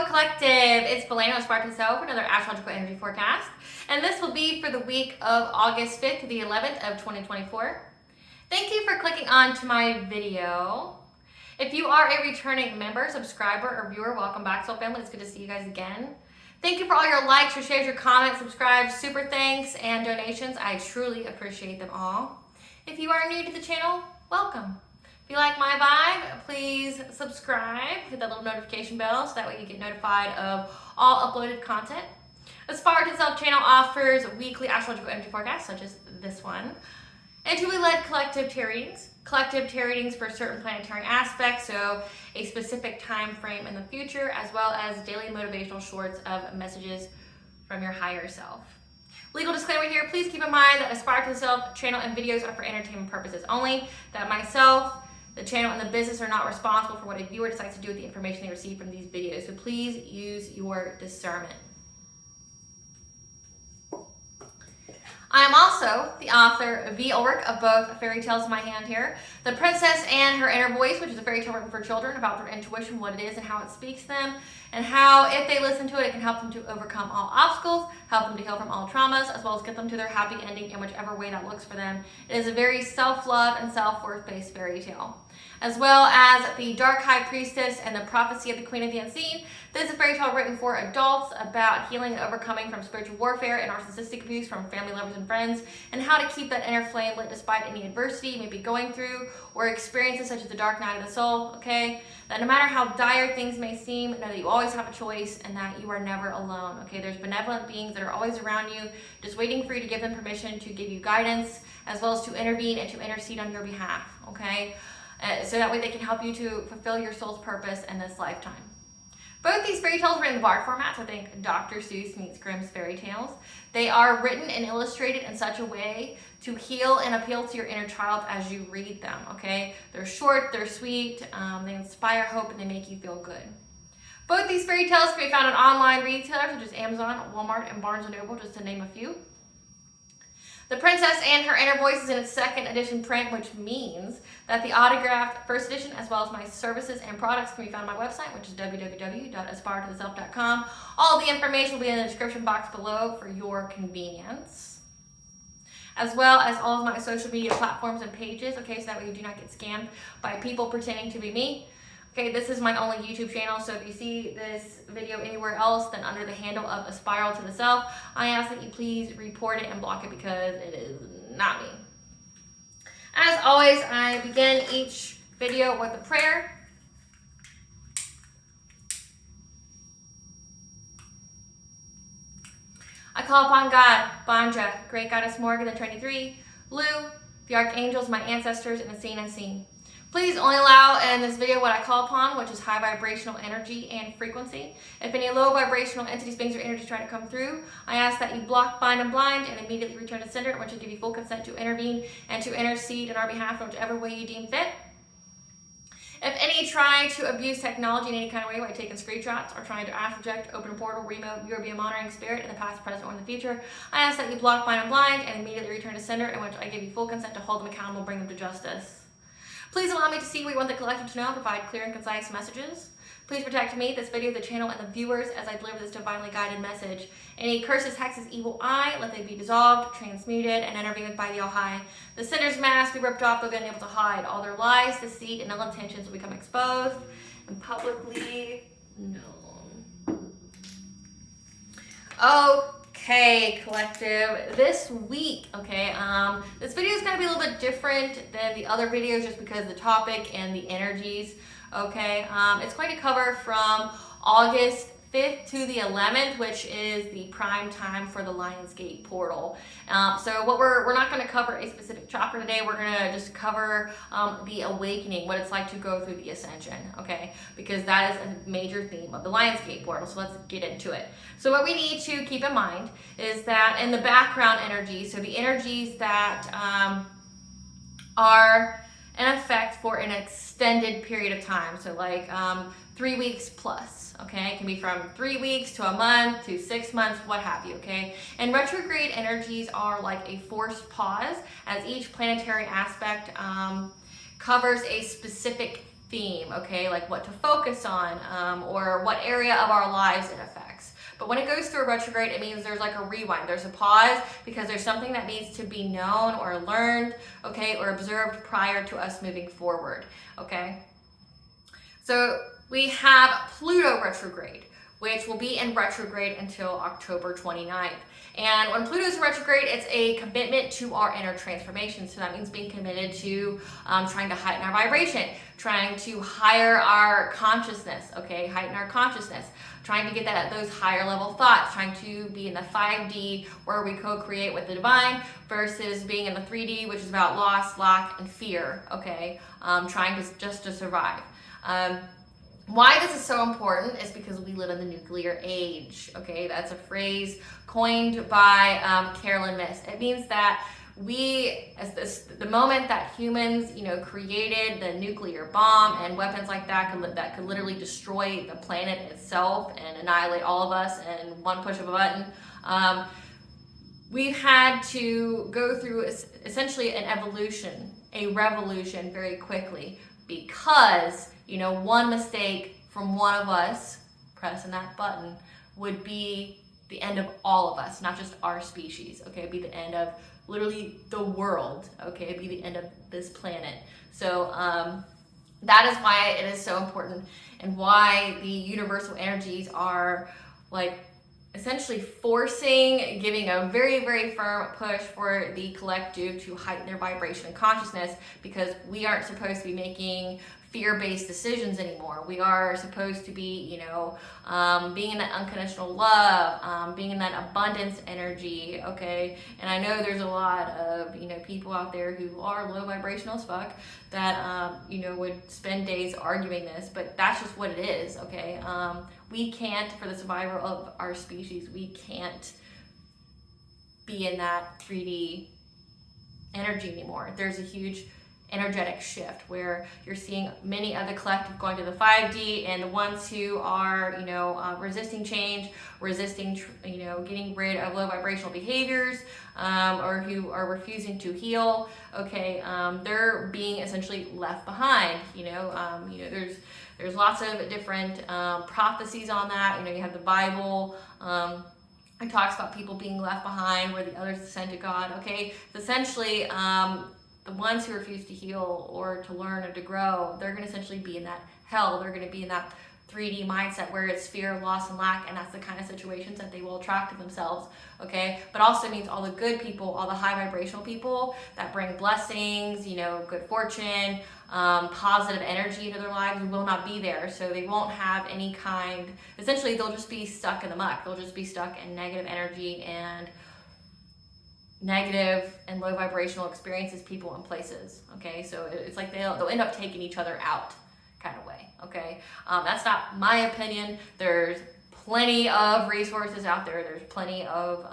Collective, it's Belana with astrological, another astrological energy forecast, and this will be for the week of August 5th to the 11th of 2024. Thank you for clicking on to my video. If you are a returning member, subscriber, or viewer, welcome back, Soul Family. It's good to see you guys again. Thank you for all your likes, your shares, your comments, subscribes, super thanks, and donations. I truly appreciate them all. If you are new to the channel, welcome. If you like my vibe, please subscribe, hit that little notification bell so that way you get notified of all uploaded content. Aspire to Self channel offers weekly astrological energy forecasts, such as this one. Intuitively led collective tarot readings. Collective tarot readings for certain planetary aspects, so a specific time frame in the future, as well as daily motivational shorts of messages from your higher self. Legal disclaimer here, please keep in mind that Aspire to Self channel and videos are for entertainment purposes only, that myself, the channel, and the business are not responsible for what a viewer decides to do with the information they receive from these videos, so please use your discernment. I am also the author via work of both fairy tales in my hand here, The Princess and Her Inner Voice, which is a fairy tale written for children about their intuition, what it is and how it speaks to them, and how if they listen to it, it can help them to overcome all obstacles, help them to heal from all traumas, as well as get them to their happy ending in whichever way that looks for them. It is a very self-love and self-worth based fairy tale. As well as The Dark High Priestess and The Prophecy of the Queen of the Unseen. This is a fairy tale written for adults about healing and overcoming from spiritual warfare and narcissistic abuse from family, lovers, and friends, and how to keep that inner flame lit despite any adversity you may be going through or experiences such as the dark night of the soul, okay? That no matter how dire things may seem, know that you always have a choice and that you are never alone, okay? There's benevolent beings that are always around you, just waiting for you to give them permission to give you guidance, as well as to intervene and to intercede on your behalf, okay? So that way they can help you to fulfill your soul's purpose in this lifetime. Both these fairy tales are in the BARD format, so I think Dr. Seuss meets Grimm's fairy tales. They are written and illustrated in such a way to heal and appeal to your inner child as you read them, okay? They're short, they're sweet, they inspire hope, and they make you feel good. Both these fairy tales can be found on online retailers such as Amazon, Walmart, and Barnes & Noble, just to name a few. The Princess and Her Inner Voice is in its second edition print, which means that the autographed first edition, as well as my services and products, can be found on my website, which is www.aspiraltotheself.com. All the information will be in the description box below for your convenience, as well as all of my social media platforms and pages, okay, so that way you do not get scammed by people pretending to be me. Okay, this is my only YouTube channel, so if you see this video anywhere else than under the handle of Aspire to the Self, I ask that you please report it and block it because it is not me. As always, I begin each video with a prayer. I call upon God, Banja, Great Goddess Morgan, the 23, Lu, the Archangels, my ancestors, and the seen unseen. Please only allow in this video what I call upon, which is high vibrational energy and frequency. If any low vibrational entities, beings, or energies try to come through, I ask that you block, bind, and blind, and immediately return to sender, which will give you full consent to intervene and to intercede in our behalf in whichever way you deem fit. If any try to abuse technology in any kind of way by taking screenshots or trying to project, open a portal, remote, view, or be a monitoring spirit in the past, present, or in the future, I ask that you block, bind, and blind, and immediately return to sender, in which I give you full consent to hold them accountable, bring them to justice. Please allow me to see what you want the collective to know and provide clear and concise messages. Please protect me, this video, the channel, and the viewers as I deliver this divinely guided message. Any curses, hexes, evil eye, let they be dissolved, transmuted, and intervened by the All-High. The sinner's mask be ripped off, they'll be unable to hide. All their lies, deceit, and ill intentions will become exposed and publicly known. Okay, collective, this week, okay, this video is going to be a little bit different than the other videos just because of the topic and the energies, okay. It's going to cover from August 5th to the 11th, which is the prime time for the Lionsgate portal. So what we're not going to cover a specific chakra today. We're going to just cover the awakening, what it's like to go through the ascension, okay? Because that is a major theme of the Lionsgate portal. So let's get into it. So what we need to keep in mind is that in the background energies, so the energies that are in effect for an extended period of time, so like 3 weeks plus. Okay, it can be from 3 weeks to a month to 6 months, what have you, okay? And retrograde energies are like a forced pause as each planetary aspect covers a specific theme, okay, like what to focus on, or what area of our lives it affects. But when it goes through a retrograde, it means there's like a rewind, there's a pause, because there's something that needs to be known or learned, okay, or observed prior to us moving forward, okay? So we have Pluto retrograde, which will be in retrograde until October 29th. And when Pluto's in retrograde, it's a commitment to our inner transformation. So that means being committed to trying to heighten our vibration, trying to higher our consciousness, okay, heighten our consciousness, trying to get that at those higher level thoughts, trying to be in the 5D where we co-create with the divine versus being in the 3D, which is about loss, lack, and fear, okay, trying to just to survive. Why this is so important is because we live in the nuclear age, okay? That's a phrase coined by Carolyn Myss. It means that the moment that humans, created the nuclear bomb and weapons like that could literally destroy the planet itself and annihilate all of us in one push of a button, we've had to go through essentially an evolution, a revolution very quickly, because one mistake from one of us pressing that button would be the end of all of us, not just our species, okay? It'd be the end of literally the world, okay? It'd be the end of this planet. So that is why it is so important, and why the universal energies are like essentially giving a very, very firm push for the collective to heighten their vibration and consciousness, because we aren't supposed to be making fear-based decisions anymore. We are supposed to be, being in that unconditional love, being in that abundance energy, okay? And I know there's a lot of, people out there who are low vibrational as fuck that, would spend days arguing this, but that's just what it is, okay? We can't, for the survival of our species, we can't be in that 3D energy anymore. There's a huge energetic shift where you're seeing many of the collective going to the 5D, and the ones who are resisting change, getting rid of low vibrational behaviors, or who are refusing to heal, okay, they're being essentially left behind. There's lots of different prophecies on that. You have the Bible. It talks about people being left behind where the others descend to God, okay? It's essentially the ones who refuse to heal or to learn or to grow, they're going to essentially be in that hell. They're going to be in that 3D mindset where it's fear, loss, and lack, and that's the kind of situations that they will attract to themselves, okay? But also means all the good people, all the high vibrational people that bring blessings, good fortune, positive energy into their lives will not be there. So they won't have any essentially they'll just be stuck in the muck. They'll just be stuck in negative energy and negative and low vibrational experiences, people and places, okay? So it's like they'll end up taking each other out kind of way, okay? That's not my opinion. There's plenty of resources out there. There's plenty of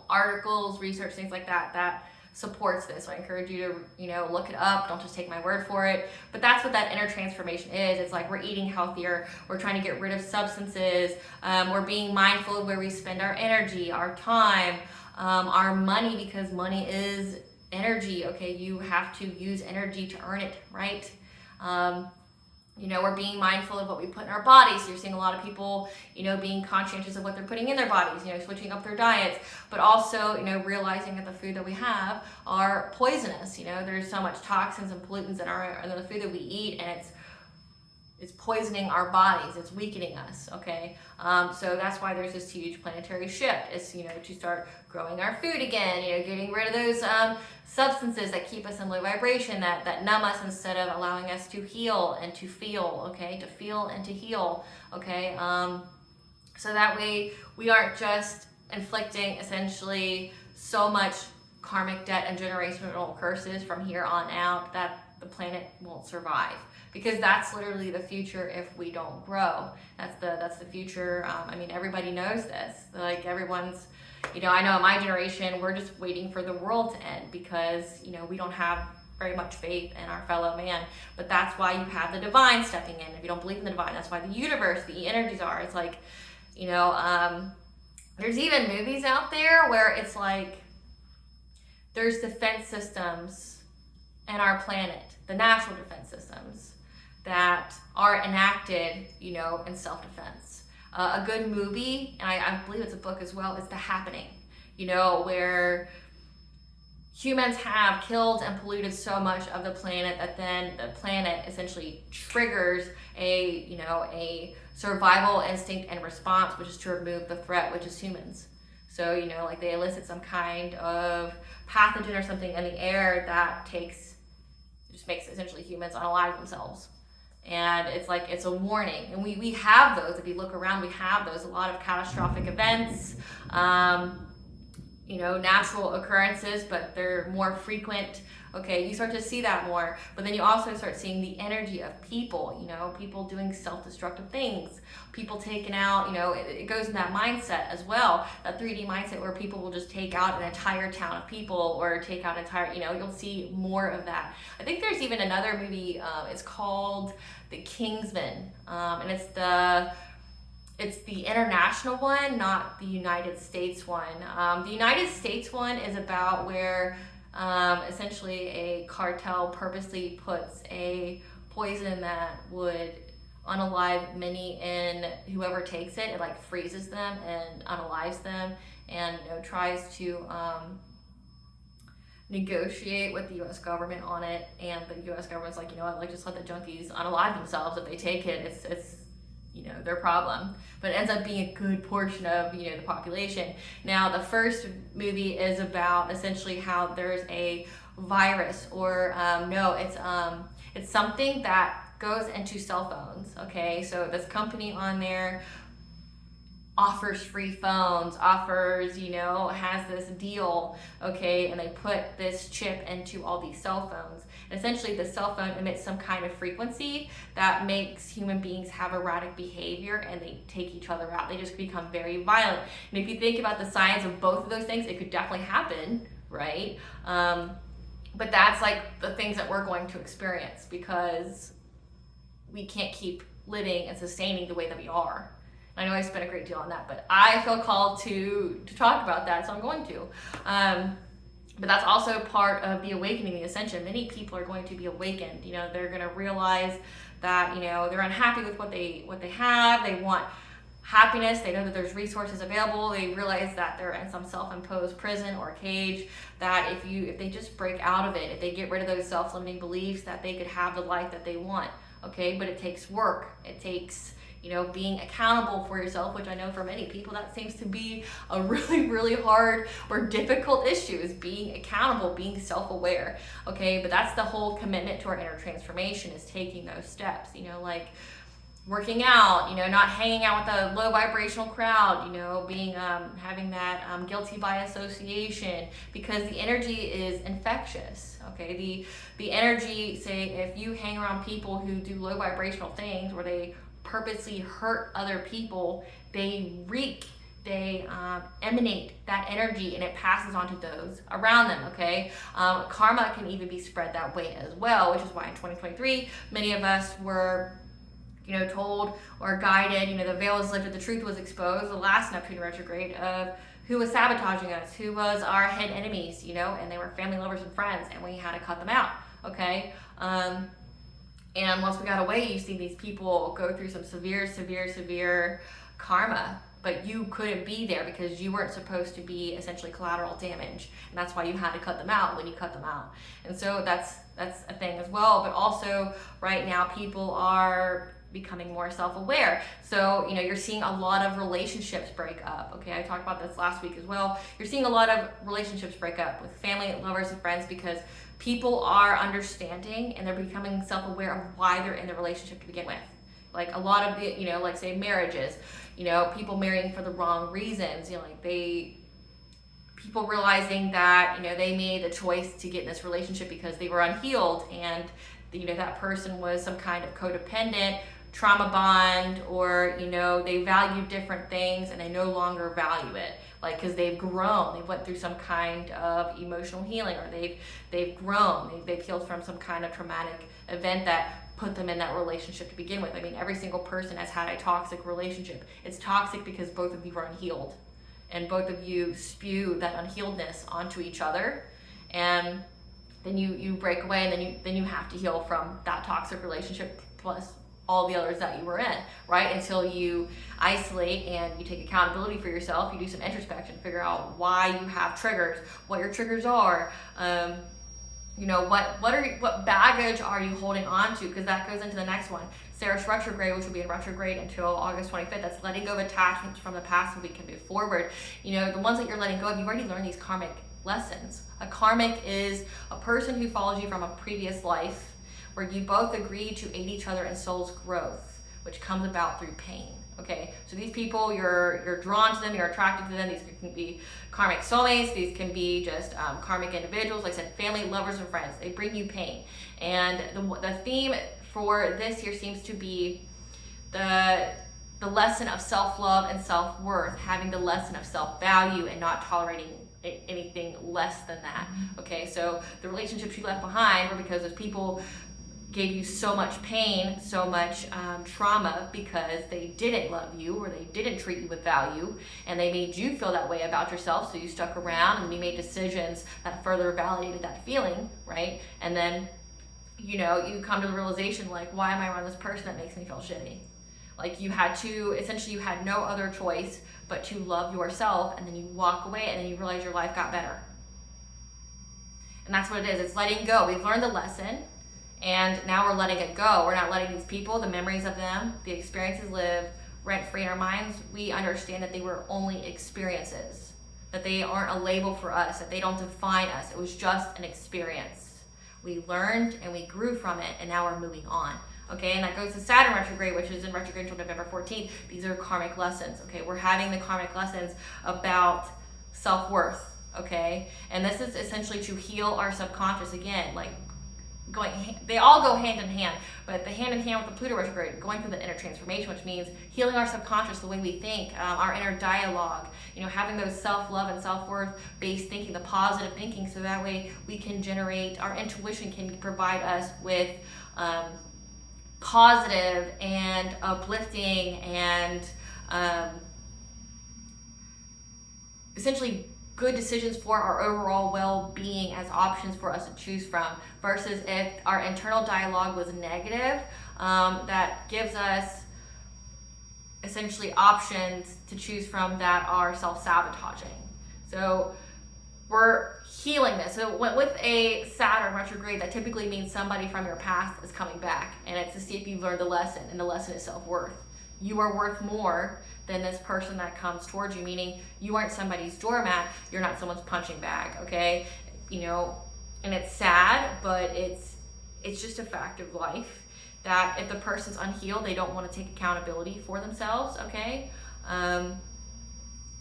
articles, research, things like that supports this. So I encourage you to look it up. Don't just take my word for it. But that's what that inner transformation is. It's like we're eating healthier, we're trying to get rid of substances, we're being mindful of where we spend our energy, our time, our money, because money is energy, okay? You have to use energy to earn it, right? We're being mindful of what we put in our bodies. So you're seeing a lot of people, being conscientious of what they're putting in their bodies, switching up their diets, but also, realizing that the food that we have are poisonous. There's so much toxins and pollutants in the food that we eat, and it's poisoning our bodies, it's weakening us, okay? So that's why there's this huge planetary shift. It's, to start growing our food again, getting rid of those substances that keep us in low vibration, that numb us instead of allowing us to heal and to feel, okay? To feel and to heal, okay? So that way we aren't just inflicting essentially so much karmic debt and generational curses from here on out that the planet won't survive. Because that's literally the future if we don't grow. That's the future. Everybody knows this. Like everyone's, I know in my generation, we're just waiting for the world to end because, we don't have very much faith in our fellow man. But that's why you have the divine stepping in. If you don't believe in the divine, that's why the universe, the energies are. It's like, there's even movies out there where it's like, there's defense systems in our planet, the natural defense systems, acted, you know, in self-defense. A good movie, and I believe it's a book as well, is The Happening, you know, where humans have killed and polluted so much of the planet that then the planet essentially triggers a survival instinct and response, which is to remove the threat, which is humans. So, you know, like they elicit some kind of pathogen or something in the air that just makes essentially humans unalive themselves. And it's like, it's a warning. And we have those. If you look around, we have those. A lot of catastrophic events, you know, natural occurrences, but they're more frequent. Okay, you start to see that more. But then you also start seeing the energy of people, you know, people doing self-destructive things, people taking out, you know, it goes in that mindset as well, that 3D mindset where people will just take out an entire town of people or take out entire, you know, you'll see more of that. I think there's even another movie, it's called The Kingsman, and it's the international one, not the United States one. The United States one is about where essentially a cartel purposely puts a poison that would unalive many in whoever takes it. It like freezes them and unalives them, and you know, tries to negotiate with the U.S. government on it. And the U.S. government's like, you know what, like just let the junkies unalive themselves. If they take it, it's you know, their problem. But it ends up being a good portion of, you know, the population. Now, the first movie is about essentially how there's a virus, or it's something that goes into cell phones. Okay, so this company on there offers free phones, you know, has this deal, okay, and they put this chip into all these cell phones. And essentially the cell phone emits some kind of frequency that makes human beings have erratic behavior, and they take each other out. They just become very violent. And if you think about the signs of both of those things, it could definitely happen, right? But that's like the things that we're going to experience, because we can't keep living and sustaining the way that we are. I know I spent a great deal on that, but I feel called to talk about that, so I'm going to. But that's also part of the awakening, the ascension. Many people are going to be awakened. You know, they're going to realize that, you know, they're unhappy with what they have. They want happiness. They know that there's resources available. They realize that they're in some self-imposed prison or cage, that if they just break out of it, if they get rid of those self-limiting beliefs, that they could have the life that they want. Okay, but it takes work. It takes, you know, being accountable for yourself, which I know for many people that seems to be a really, really hard or difficult issue, is being accountable, being self-aware. Okay, but that's the whole commitment to our inner transformation, is taking those steps, you know, like working out, you know, not hanging out with a low vibrational crowd, you know, being having that guilty by association, because the energy is infectious. Okay, the energy, say if you hang around people who do low vibrational things, where they purposely hurt other people, they emanate that energy, and it passes on to those around them. Okay, karma can even be spread that way as well, which is why in 2023 many of us were, you know, told or guided, you know, the veil was lifted, the truth was exposed, the last Neptune retrograde, of who was sabotaging us, who was our head enemies, you know, and they were family, lovers, and friends, and we had to cut them out. Okay, and once we got away, you see these people go through some severe karma, but you couldn't be there because you weren't supposed to be essentially collateral damage, and that's why you had to cut them out when you cut them out. And so that's a thing as well. But also right now people are becoming more self-aware. So, you know, you're seeing a lot of relationships break up. Okay, I talked about this last week as well. You're seeing a lot of relationships break up with family, lovers, and friends, because people are understanding and they're becoming self-aware of why they're in the relationship to begin with. Like a lot of the, you know, like say marriages, you know, people marrying for the wrong reasons, you know, like people realizing that, you know, they made the choice to get in this relationship because they were unhealed, and, you know, that person was some kind of codependent trauma bond, or, you know, they value different things and they no longer value it, like, because they've grown, they went through some kind of emotional healing, or they've grown, they've healed from some kind of traumatic event that put them in that relationship to begin with. I mean, every single person has had a toxic relationship. It's toxic because both of you are unhealed, and both of you spew that unhealedness onto each other, and then you break away, and then you have to heal from that toxic relationship, plus all the others that you were in, right? Until you isolate and you take accountability for yourself, you do some introspection, figure out why you have triggers, what your triggers are, you know, what baggage are you holding on to? Because that goes into the next one. Saturn retrograde, which will be in retrograde until August 25th. That's letting go of attachments from the past so we can move forward. You know, the ones that you're letting go of, you've already learned these karmic lessons. A karmic is a person who follows you from a previous life where you both agree to aid each other in soul's growth, which comes about through pain. Okay, so these people, you're drawn to them, you're attracted to them. These can be karmic soulmates, these can be just karmic individuals, like I said, family, lovers, and friends. They bring you pain. And the theme for this year seems to be the lesson of self-love and self-worth, having the lesson of self-value and not tolerating anything less than that. Okay, so the relationships you left behind were because those people gave you so much pain, so much trauma because they didn't love you or they didn't treat you with value, and they made you feel that way about yourself, so you stuck around and you made decisions that further validated that feeling, right? And then, you know, you come to the realization, like, why am I around this person that makes me feel shitty? Like, you had no other choice but to love yourself, and then you walk away and then you realize your life got better. And that's what it is. It's letting go. We've learned the lesson. And now we're letting it go. We're not letting these people, the memories of them, the experiences live rent-free in our minds. We understand that they were only experiences, that they aren't a label for us, that they don't define us. It was just an experience. We learned and we grew from it, and now we're moving on. Okay, and that goes to Saturn retrograde, which is in retrograde until November 14th. These are karmic lessons. Okay, we're having the karmic lessons about self-worth. Okay, and this is essentially to heal our subconscious again, like, they all go hand in hand, but the hand in hand with the Pluto retrograde, going through the inner transformation, which means healing our subconscious, the way we think, our inner dialogue, you know, having those self-love and self-worth based thinking, the positive thinking, so that way we can generate, our intuition can provide us with positive and uplifting and essentially good decisions for our overall well-being as options for us to choose from, versus if our internal dialogue was negative, that gives us essentially options to choose from that are self-sabotaging. So we're healing this. So with a Saturn retrograde, that typically means somebody from your past is coming back, and it's to see if you've learned the lesson, and the lesson is self-worth. You are worth more than this person that comes towards you, meaning you aren't somebody's doormat, you're not someone's punching bag, okay? You know, and it's sad, but it's just a fact of life that if the person's unhealed, they don't want to take accountability for themselves, okay?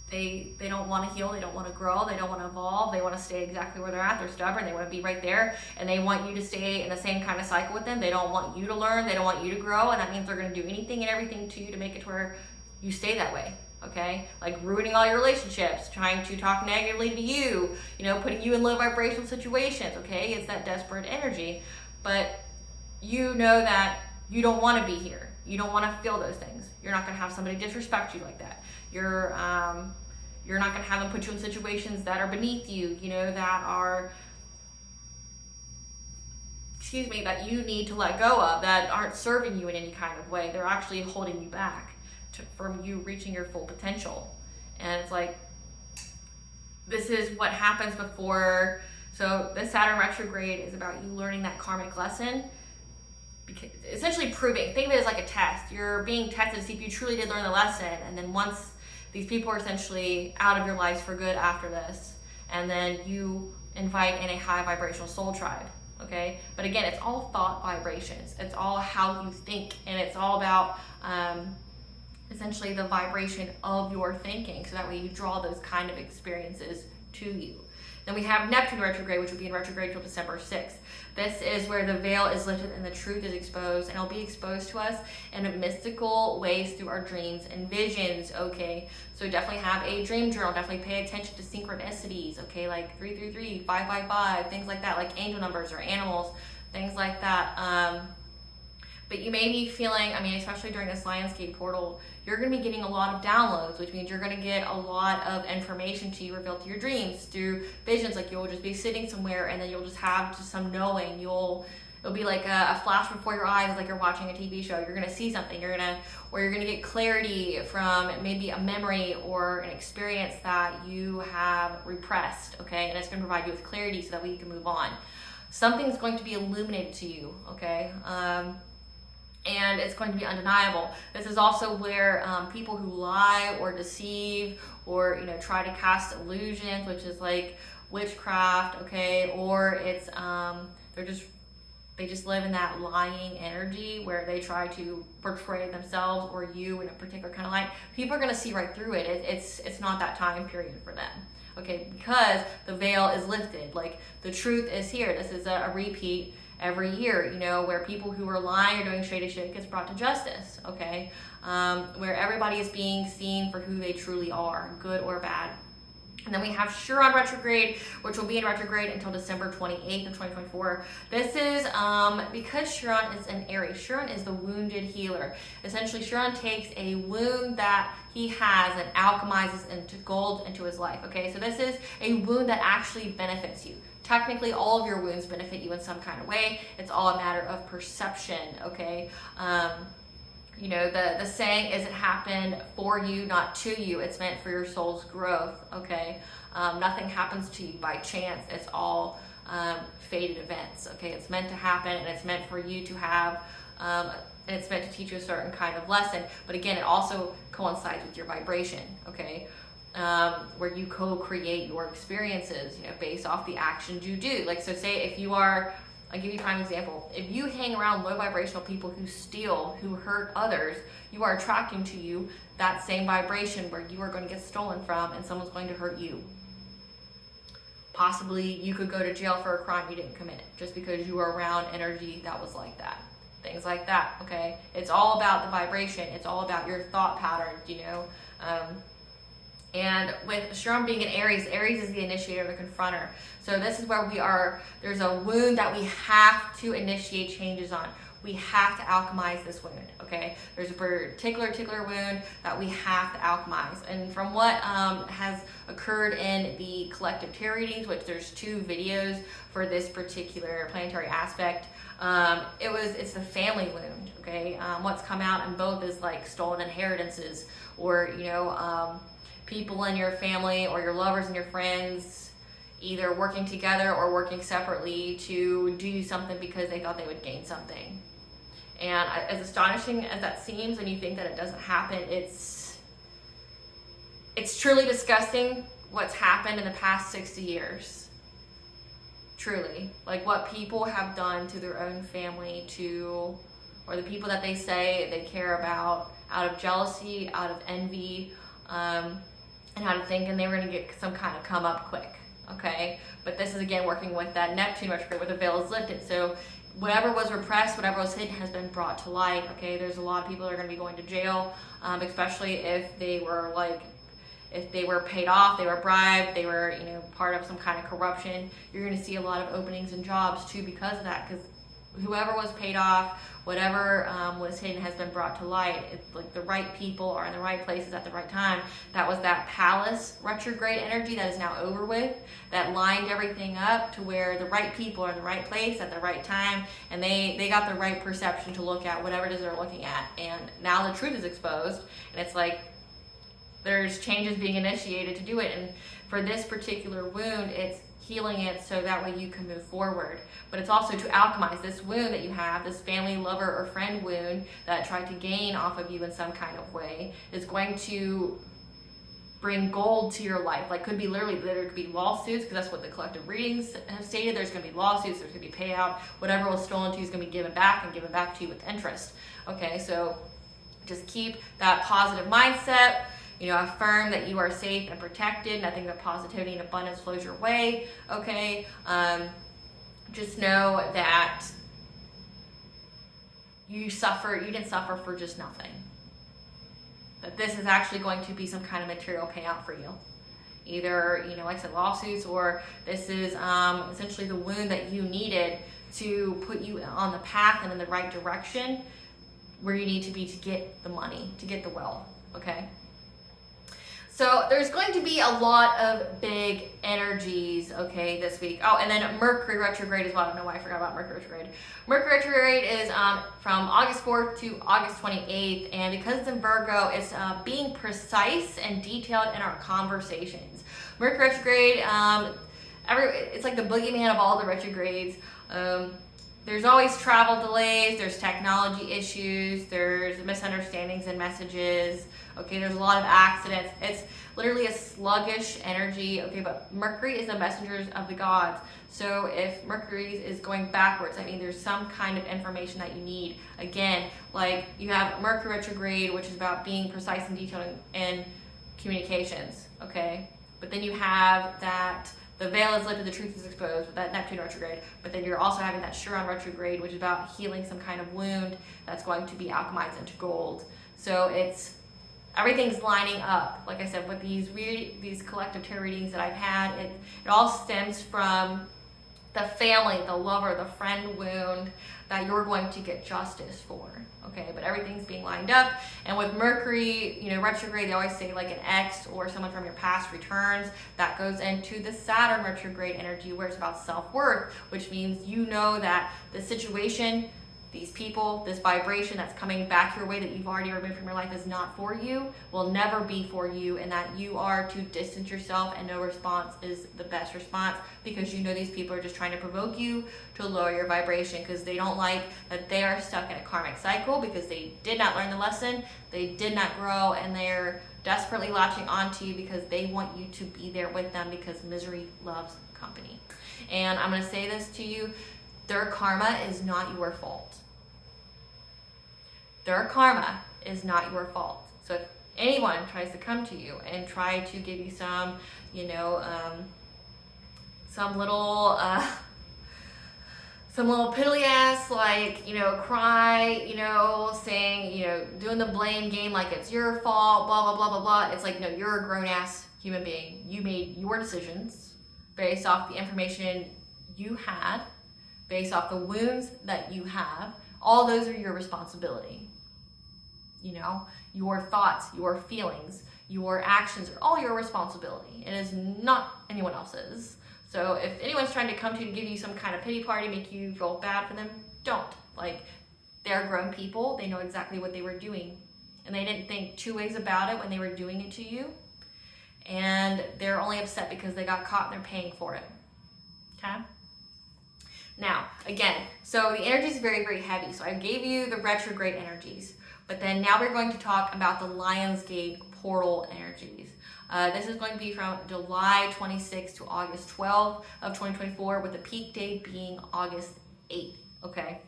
They don't want to heal, they don't want to grow, they don't want to evolve, they want to stay exactly where they're at, they're stubborn, they want to be right there, and they want you to stay in the same kind of cycle with them. They don't want you to learn, they don't want you to grow, and that means they're going to do anything and everything to you to make it to where you stay that way, okay? Like ruining all your relationships, trying to talk negatively to you, you know, putting you in low vibrational situations, okay? It's that desperate energy, but you know that you don't want to be here. You don't want to feel those things. You're not going to have somebody disrespect you like that. You're not going to have them put you in situations that are beneath you, you know, that are, that you need to let go of, that aren't serving you in any kind of way. They're actually holding you back from you reaching your full potential. And it's like, this is what happens before. So the Saturn retrograde is about you learning that karmic lesson, because essentially proving, think of it as like a test. You're being tested to see if you truly did learn the lesson, and then once these people are essentially out of your lives for good after this, and then you invite in a high vibrational soul tribe, okay? But again, it's all thought vibrations. It's all how you think, and it's all about essentially the vibration of your thinking, so that way you draw those kind of experiences to you. Then we have Neptune retrograde, which will be in retrograde until December 6th. This is where the veil is lifted and the truth is exposed, and it'll be exposed to us in mystical ways through our dreams and visions, okay? So definitely have a dream journal. Definitely pay attention to synchronicities, okay? Like 333, 555, things like that, like angel numbers or animals, things like that. But you may be feeling, especially during this Lionsgate portal, you're going to be getting a lot of downloads, which means you're going to get a lot of information to you revealed to your dreams through visions. Like you'll just be sitting somewhere and then you'll just have just some knowing. It'll be like a flash before your eyes, like you're watching a TV show. You're gonna see something. You're gonna get clarity from maybe a memory or an experience that you have repressed. Okay, and it's gonna provide you with clarity so that way you can move on. Something's going to be illuminated to you. Okay. And it's going to be undeniable. This is also where people who lie or deceive or try to cast illusions, which is like witchcraft, okay, or it's they just live in that lying energy where they try to portray themselves or you in a particular kind of light. People are going to see right through it. It's not that time period for them, okay, because the veil is lifted. Like the truth is here. This is a repeat every year, where people who are lying or doing shady shit gets brought to justice, okay, where everybody is being seen for who they truly are, good or bad. And then we have Chiron retrograde, which will be in retrograde until December 28th of 2024. This is because Chiron is in Aries. Chiron is the wounded healer. Essentially, Chiron takes a wound that he has and alchemizes into gold into his life. Okay, so this is a wound that actually benefits you. Technically, all of your wounds benefit you in some kind of way. It's all a matter of perception. Okay. The saying is it happened for you, not to you. It's meant for your soul's growth, okay? Nothing happens to you by chance. It's all fated events, okay? It's meant to happen, and it's meant for you to have, and it's meant to teach you a certain kind of lesson. But again, it also coincides with your vibration, okay? Where you co-create your experiences, based off the actions you do. Like, so say if you are... I'll give you a prime example. If you hang around low vibrational people who steal, who hurt others, you are attracting to you that same vibration where you are going to get stolen from and someone's going to hurt you. Possibly you could go to jail for a crime you didn't commit just because you were around energy that was like that. Things like that, okay? It's all about the vibration. It's all about your thought patterns, And with Chiron being in Aries, Aries is the initiator, the confronter. So this is where there's a wound that we have to initiate changes on. We have to alchemize this wound, okay? There's a particular wound that we have to alchemize. And from what has occurred in the collective tarot readings, which there's 2 videos for this particular planetary aspect, it's the family wound, okay? What's come out in both is like stolen inheritances or, people in your family or your lovers and your friends either working together or working separately to do something because they thought they would gain something. And as astonishing as that seems, and you think that it doesn't happen, it's truly disgusting what's happened in the past 60 years. Truly. Like what people have done to their own family, or the people that they say they care about, out of jealousy, out of envy, and how to think, and they were going to get some kind of come up quick, okay? But this is again working with that Neptune retrograde where the veil is lifted. So whatever was repressed, whatever was hidden has been brought to light, okay? There's a lot of people that are going to be going to jail, especially if they were paid off, they were bribed, they were, part of some kind of corruption. You're going to see a lot of openings and jobs too because of that, because whoever was paid off, whatever was hidden has been brought to light. It's like the right people are in the right places at the right time. That was that Palace retrograde energy that is now over with, that lined everything up to where the right people are in the right place at the right time, and they got the right perception to look at whatever it is they're looking at. And now the truth is exposed, and it's like there's changes being initiated to do it. And for this particular wound, it's healing it so that way you can move forward. But it's also to alchemize this wound that you have, this family, lover, or friend wound that tried to gain off of you in some kind of way, is going to bring gold to your life. Like, could be literally, there could be lawsuits, because that's what the collective readings have stated. There's going to be lawsuits, there's going to be payout. Whatever was stolen to you is going to be given back, and given back to you with interest. Okay, so just keep that positive mindset. Affirm that you are safe and protected. Nothing but positivity and abundance flows your way. Okay. Just know that you didn't suffer for just nothing. That this is actually going to be some kind of material payout for you. Either, like I said, lawsuits, or this is essentially the wound that you needed to put you on the path and in the right direction where you need to be to get the money, to get the wealth. Okay. So there's going to be a lot of big energies, okay, this week. Oh, and then Mercury retrograde as well. I don't know why I forgot about Mercury retrograde. Mercury retrograde is from August 4th to August 28th, and because it's in Virgo, it's being precise and detailed in our conversations. Mercury retrograde, it's like the boogeyman of all the retrogrades. There's always travel delays, there's technology issues, there's misunderstandings in messages, okay, there's a lot of accidents. It's literally a sluggish energy, okay, but Mercury is the messenger of the gods. So if Mercury is going backwards, I mean, there's some kind of information that you need. Again, like you have Mercury retrograde, which is about being precise and detailed in communications, okay? But then you have that the veil is lifted, the truth is exposed with that Neptune retrograde. But then you're also having that Chiron retrograde, which is about healing some kind of wound that's going to be alchemized into gold. So everything's lining up. Like I said, with these collective tarot readings that I've had, it all stems from the family, the lover, the friend wound that you're going to get justice for. Okay, but everything's being lined up. And with Mercury, retrograde, they always say like an ex or someone from your past returns. That goes into the Saturn retrograde energy, where it's about self-worth, which means you know that the situation, these people, this vibration that's coming back your way that you've already removed from your life is not for you, will never be for you, and that you are to distance yourself, and no response is the best response, because you know these people are just trying to provoke you to lower your vibration, because they don't like that they are stuck in a karmic cycle, because they did not learn the lesson, they did not grow, and they're desperately latching onto you because they want you to be there with them, because misery loves company. And I'm going to say this to you, their karma is not your fault. Their karma is not your fault. So if anyone tries to come to you and try to give you some, some little piddly ass, like, cry, saying, doing the blame game like it's your fault, blah, blah, blah, blah, blah. It's like, no, you're a grown ass human being. You made your decisions based off the information you had, based off the wounds that you have. All those are your responsibility. Your thoughts, your feelings, your actions are all your responsibility. It is not anyone else's. So if anyone's trying to come to you to give you some kind of pity party, make you feel bad for them, don't. Like, they're grown people. They know exactly what they were doing. And they didn't think two ways about it when they were doing it to you. And they're only upset because they got caught and they're paying for it. Okay? Now, again, so the energy is very, very heavy. So I gave you the retrograde energies, but then now we're going to talk about the Lionsgate portal energies. This is going to be from July 26th to August 12th of 2024, with the peak day being August 8th, okay?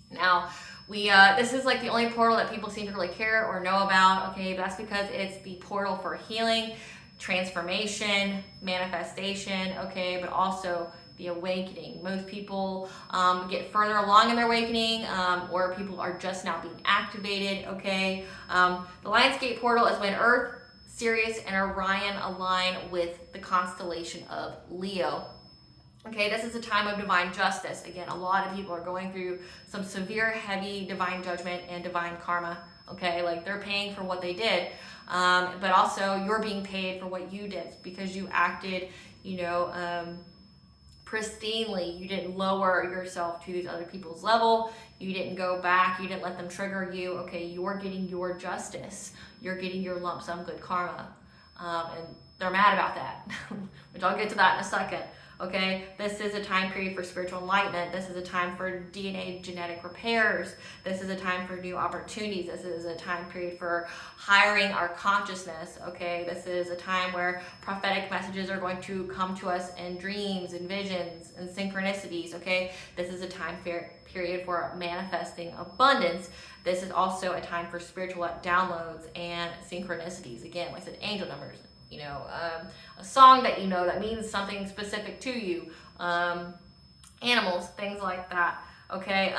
Now, this is like the only portal that people seem to really care or know about, okay? But that's because it's the portal for healing, transformation, manifestation, okay? But also the awakening. Most people get further along in their awakening, or people are just now being activated, okay? The Lionsgate portal is when Earth, Sirius, and Orion align with the constellation of Leo. Okay, this is a time of divine justice. Again, a lot of people are going through some severe, heavy divine judgment and divine karma. Okay, like they're paying for what they did, but also you're being paid for what you did because you acted, pristinely. You didn't lower yourself to these other people's level. You didn't go back. You didn't let them trigger you. Okay, you're getting your justice. You're getting your lump sum good karma, and they're mad about that, which I'll get to that in a second. Okay, this is a time period for spiritual enlightenment. This is a time for DNA genetic repairs. This is a time for new opportunities. This is a time period for hiring our consciousness. Okay, this is a time where prophetic messages are going to come to us in dreams and visions and synchronicities. Okay, this is a time period for manifesting abundance. This is also a time for spiritual downloads and synchronicities. Again, like I said, angel numbers. A song that that means something specific to you, animals, things like that, okay?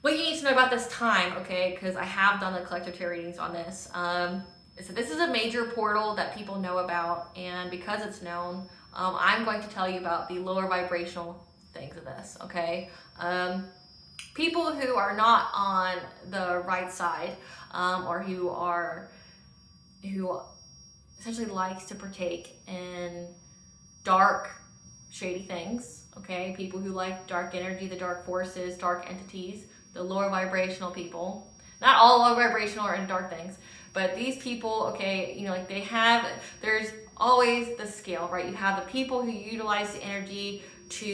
What you need to know about this time, okay, because I have done the collective tarot readings on this, so this is a major portal that people know about, and because it's known, I'm going to tell you about the lower vibrational things of this, okay? People who are not on the right side, or who essentially likes to partake in dark, shady things, okay? People who like dark energy, the dark forces, dark entities, the lower vibrational people. Not all low vibrational are in dark things, but these people, okay, you know, like there's always the scale, right? You have the people who utilize the energy to,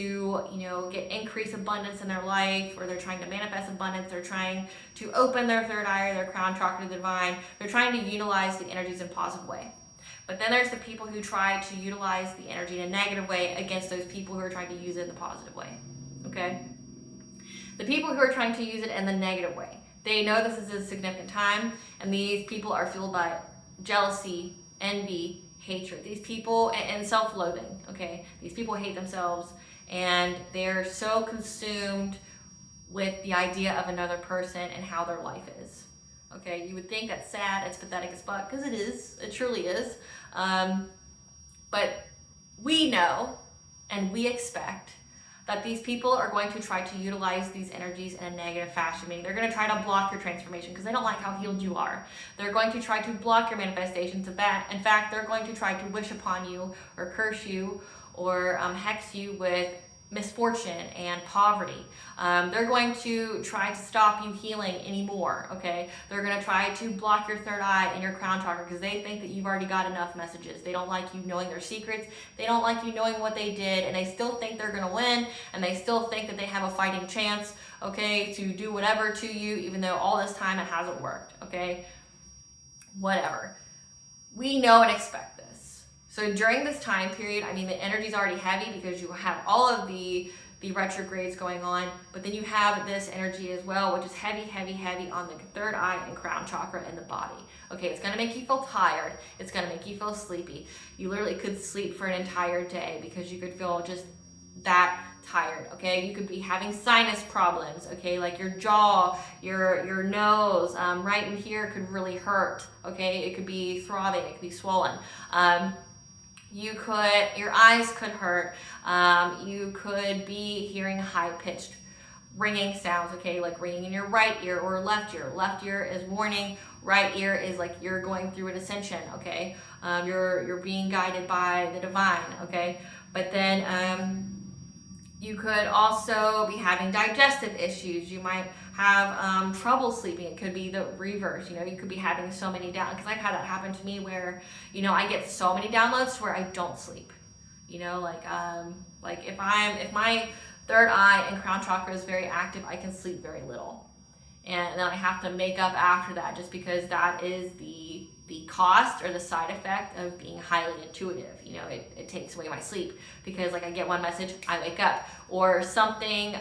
you know, get increased abundance in their life, or they're trying to manifest abundance, they're trying to open their third eye or their crown chakra to the divine, they're trying to utilize the energies in a positive way. But then there's the people who try to utilize the energy in a negative way against those people who are trying to use it in the positive way, okay? The people who are trying to use it in the negative way, they know this is a significant time, and these people are fueled by jealousy, envy, hatred. These people, and self-loathing, okay? These people hate themselves, and they're so consumed with the idea of another person and how their life is. Okay, you would think that's sad, it's pathetic as fuck, because it is, it truly is. But we know and we expect that these people are going to try to utilize these energies in a negative fashion, meaning they're going to try to block your transformation because they don't like how healed you are. They're going to try to block your manifestations of that. In fact, they're going to try to wish upon you or curse you or hex you with misfortune and poverty. They're going to try to stop you healing anymore, okay? They're going to try to block your third eye and your crown chakra because they think that you've already got enough messages. They don't like you knowing their secrets. They don't like you knowing what they did, and they still think they're going to win, and they still think that they have a fighting chance, okay, to do whatever to you, even though all this time it hasn't worked, okay? Whatever. We know and expect this. So during this time period, I mean, the energy's already heavy because you have all of the retrogrades going on, but then you have this energy as well, which is heavy, heavy, heavy on the third eye and crown chakra in the body. Okay, it's gonna make you feel tired. It's gonna make you feel sleepy. You literally could sleep for an entire day because you could feel just that tired, okay? You could be having sinus problems, okay? Like your jaw, your nose, right in here could really hurt, okay? It could be throbbing, it could be swollen. Your eyes could hurt. You could be hearing high-pitched ringing sounds, okay, like ringing in your right ear or left ear. Left ear is warning, right ear is like you're going through an ascension, okay? You're being guided by the divine, okay? But then you could also be having digestive issues. You might have trouble sleeping. It could be the reverse. You know, you could be having so many down, because I've had that happen to me where, you know, I get so many downloads where I don't sleep. You know, like if my third eye and crown chakra is very active, I can sleep very little. And then I have to make up after that, just because that is the cost or the side effect of being highly intuitive. You know, it takes away my sleep because like I get one message, I wake up, or something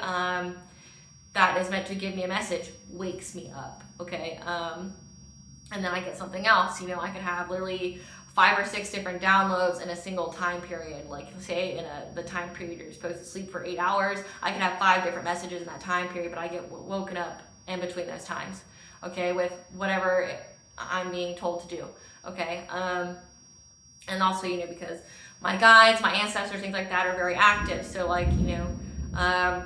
that is meant to give me a message wakes me up, okay? And then I get something else. You know, I could have literally 5 or 6 different downloads in a single time period. Like say in the time period you're supposed to sleep for 8 hours, I can have 5 different messages in that time period, but I get woken up in between those times, okay, with whatever I'm being told to do, okay? And also, you know, because my guides, my ancestors, things like that are very active, so like, you know,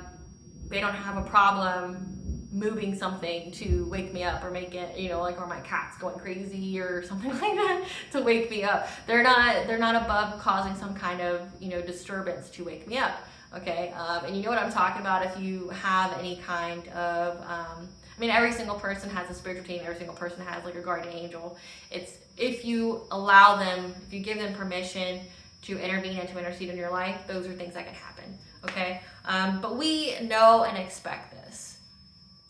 they don't have a problem moving something to wake me up or make it, you know, like, or my cat's going crazy or something like that to wake me up. They're not above causing some kind of, you know, disturbance to wake me up, okay? And you know what I'm talking about if you have any kind of, I mean, every single person has a spiritual team. Every single person has like a guardian angel. It's if you allow them, if you give them permission to intervene and to intercede in your life, those are things that can happen, okay? But we know and expect this.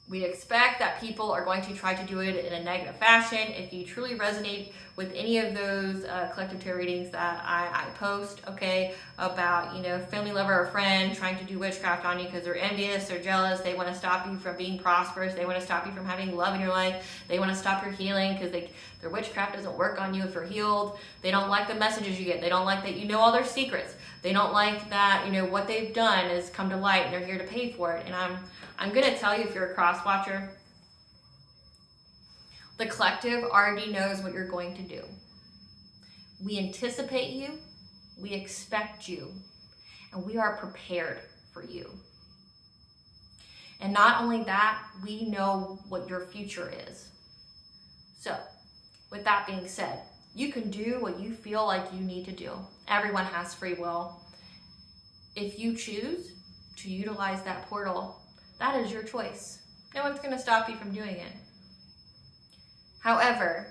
We expect that people are going to try to do it in a negative fashion. If you truly resonate with any of those collective tarot readings that I post, okay, about, you know, family lover or friend trying to do witchcraft on you because they're envious, they're jealous, they want to stop you from being prosperous, they want to stop you from having love in your life, they want to stop your healing because their witchcraft doesn't work on you if you're healed, they don't like the messages you get, they don't like that you know all their secrets, they don't like that, you know, what they've done has come to light and they're here to pay for it. And I'm going to tell you, if you're a cross watcher, the collective already knows what you're going to do. We anticipate you, we expect you, and we are prepared for you. And not only that, we know what your future is. So, with that being said, You can do what you feel like you need to do. Everyone has free will. If you choose to utilize that portal, that is your choice. No one's going to stop you from doing it. However,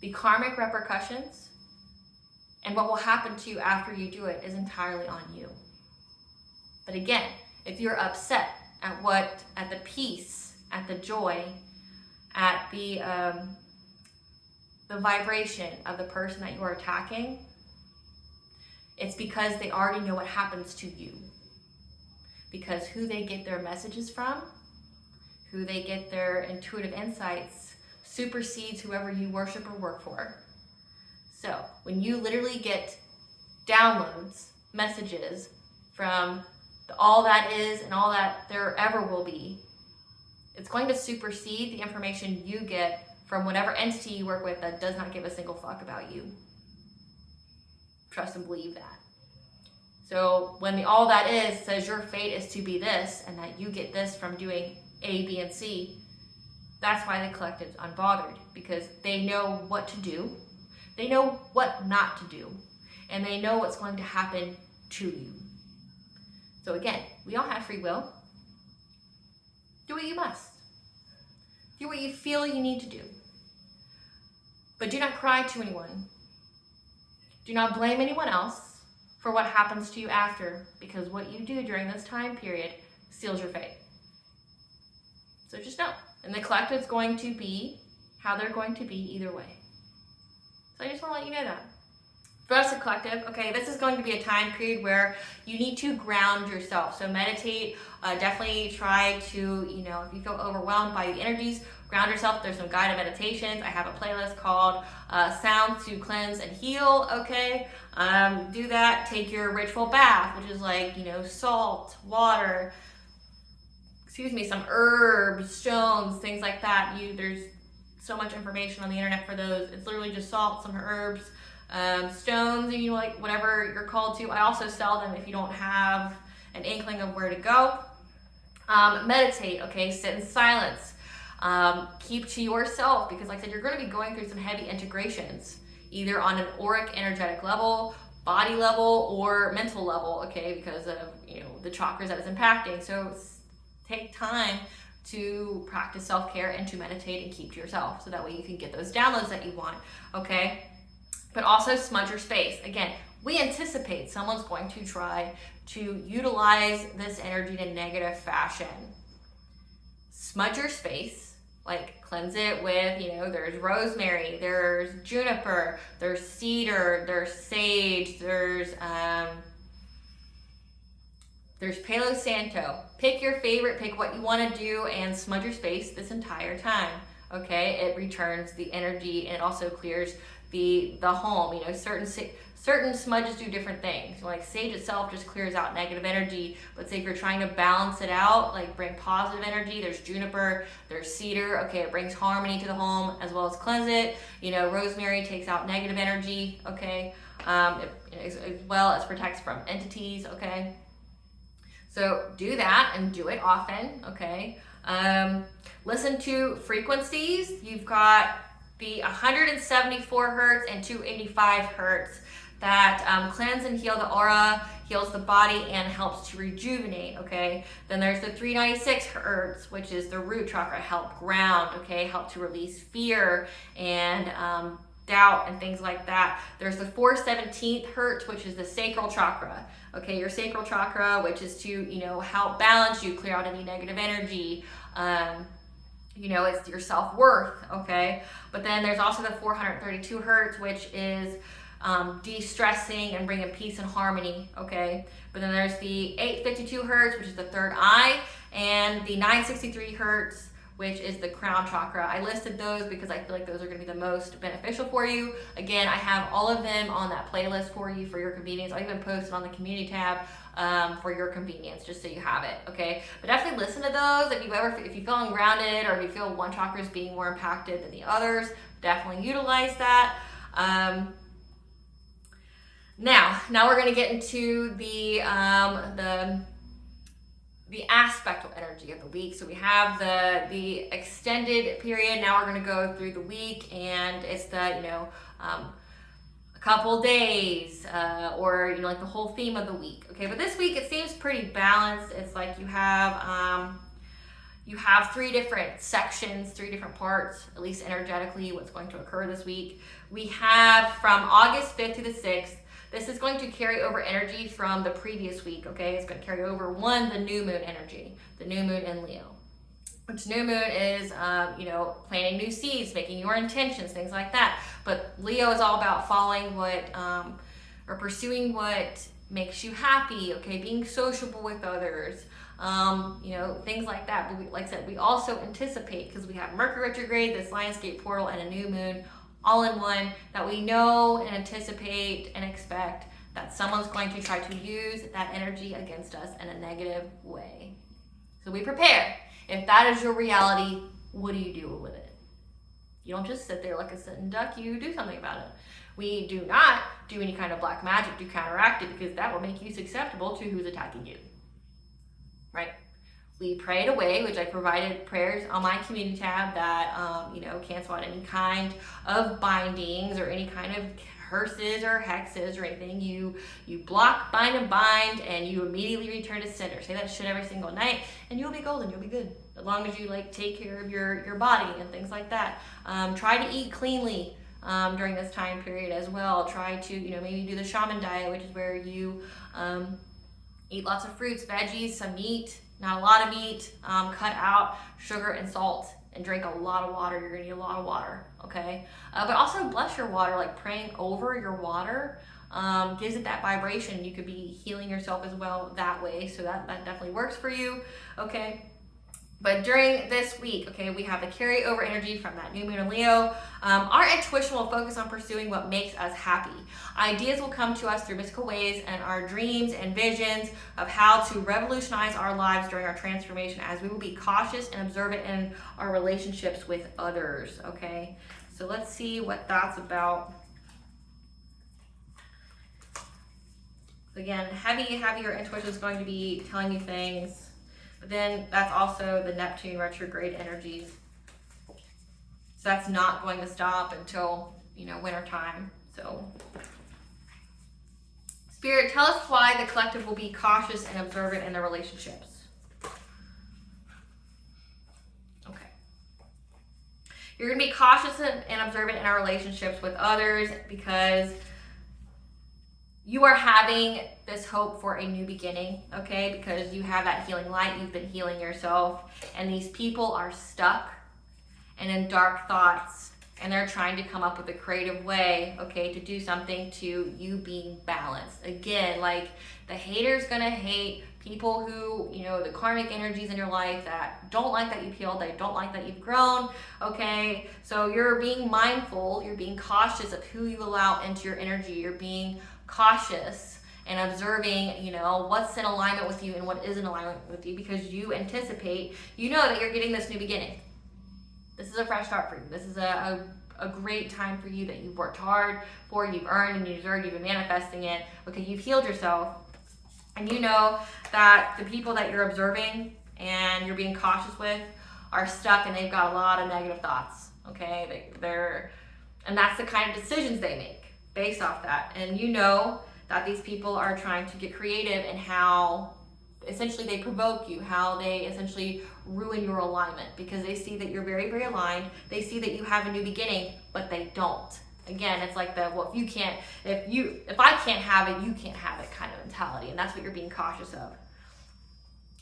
the karmic repercussions and what will happen to you after you do it is entirely on you. But again, if you're upset at the peace, at the joy, at the vibration of the person that you are attacking, it's because they already know what happens to you. Because who they get their messages from, who they get their intuitive insights, supersedes whoever you worship or work for. So when you literally get downloads, messages from all that is and all that there ever will be, it's going to supersede the information you get from whatever entity you work with that does not give a single fuck about you. Trust and believe that. So when the all that is says your fate is to be this and that you get this from doing A, B, and C, that's why the collective's unbothered, because they know what to do, they know what not to do, and they know what's going to happen to you. So again, we all have free will. Do what you must. Do what you feel you need to do. But do not cry to anyone. Do not blame anyone else for what happens to you after, because what you do during this time period seals your fate. So just know. And the collective is going to be how they're going to be either way. So I just want to let you know that. For us, the collective, okay, this is going to be a time period where you need to ground yourself. So meditate, definitely try to, if you feel overwhelmed by the energies, ground yourself. There's some guided meditations. I have a playlist called Sounds to Cleanse and Heal, okay? Do that. Take your ritual bath, which is like, salt, water, some herbs, stones, things like that. There's so much information on the internet for those. It's literally just salt, some herbs, stones, and whatever you're called to. I also sell them if you don't have an inkling of where to go. Meditate, okay? Sit in silence. Keep to yourself, because like I said, you're going to be going through some heavy integrations, either on an auric energetic level, body level, or mental level, okay? Because of, the chakras that it's impacting. So take time to practice self-care and to meditate and keep to yourself, so that way you can get those downloads that you want, okay? But also smudge your space. Again, we anticipate someone's going to try to utilize this energy in a negative fashion. Smudge your space, like cleanse it with, there's rosemary, there's juniper, there's cedar, there's sage, there's Palo Santo. Pick your favorite, pick what you want to do, and smudge your space this entire time, okay? It returns the energy, and it also clears the home. Certain smudges do different things. Like sage itself just clears out negative energy, but say if you're trying to balance it out, like bring positive energy, there's juniper, there's cedar, okay, it brings harmony to the home as well as cleanse it. Rosemary takes out negative energy, okay, as well as protects from entities, okay. So do that and do it often, okay. Listen to frequencies. You've got the 174 hertz and 285 hertz that cleanse and heal the aura, heals the body, and helps to rejuvenate, okay? Then there's the 396 hertz, which is the root chakra, help ground, okay? Help to release fear and doubt and things like that. There's the 417th hertz, which is the sacral chakra, okay? Your sacral chakra, which is to, help balance you, clear out any negative energy, it's your self-worth, okay? But then there's also the 432 hertz, which is de-stressing and bringing peace and harmony, okay? But then there's the 852 hertz, which is the third eye, and the 963 hertz, which is the crown chakra. I listed those because I feel like those are going to be the most beneficial for you. Again, I have all of them on that playlist for you for your convenience. I'll even post it on the community tab for your convenience, just so you have it, okay? But definitely listen to those. If you feel ungrounded, or if you feel one chakra is being more impacted than the others, definitely utilize that. Now we're going to get into the the aspectal energy of the week. So we have the extended period. Now we're going to go through the week, and it's the, a couple days, or, like the whole theme of the week. Okay, but this week it seems pretty balanced. It's like you have 3 different sections, 3 different parts, at least energetically, what's going to occur this week. We have from August 5th to the 6th, this is going to carry over energy from the previous week, okay? It's going to carry over, the new moon energy, the new moon in Leo. Which new moon is, planting new seeds, making your intentions, things like that. But Leo is all about following or pursuing what makes you happy, okay? Being sociable with others, things like that. But like I said, we also anticipate, because we have Mercury retrograde, this Lionsgate portal, and a new moon all in one, that we know and anticipate and expect that someone's going to try to use that energy against us in a negative way. So we prepare. If that is your reality, what do you do with it? You don't just sit there like a sitting duck, you do something about it. We do not do any kind of black magic to counteract it, because that will make you susceptible to who's attacking you, right? We pray it away, which I provided prayers on my community tab that, cancel out any kind of bindings or any kind of curses or hexes or anything. You block, bind, and you immediately return to center. Say that shit every single night, and you'll be golden. You'll be good, as long as you take care of your body and things like that. Try to eat cleanly during this time period as well. Try to maybe do the shaman diet, which is where you eat lots of fruits, veggies, some meat, not a lot of meat. Cut out sugar and salt, and drink a lot of water. You're gonna need a lot of water, okay? But also bless your water, like praying over your water gives it that vibration. You could be healing yourself as well that way, so that definitely works for you, okay? But during this week, okay, we have the carryover energy from that new moon in Leo. Our intuition will focus on pursuing what makes us happy. Ideas will come to us through mystical ways, and our dreams and visions of how to revolutionize our lives during our transformation, as we will be cautious and observant in our relationships with others, okay? So let's see what that's about. Again, heavy, your intuition is going to be telling you things. But then that's also the Neptune retrograde energies. So that's not going to stop until, winter time. So Spirit, tell us why the collective will be cautious and observant in their relationships. Okay. You're going to be cautious and observant in our relationships with others, because you are having this hope for a new beginning, okay? Because you have that healing light, you've been healing yourself, and these people are stuck and in dark thoughts, and they're trying to come up with a creative way, okay, to do something to you being balanced. Again, the hater's gonna hate people who, the karmic energies in your life that don't like that you've healed, they don't like that you've grown, okay? So you're being mindful, you're being cautious of who you allow into your energy. You're being cautious and observing, what's in alignment with you and what isn't in alignment with you, because you anticipate, that you're getting this new beginning. This is a fresh start for you. This is a great time for you that you've worked hard for, you've earned and you deserve, you've been manifesting it. Okay, you've healed yourself, and you know that the people that you're observing and you're being cautious with are stuck, and they've got a lot of negative thoughts, okay? And that's the kind of decisions they make based off that. And that these people are trying to get creative in how essentially they provoke you, how they essentially ruin your alignment, because they see that you're very, very aligned. They see that you have a new beginning, but they don't. Again, it's like if I can't have it, you can't have it kind of mentality. And that's what you're being cautious of.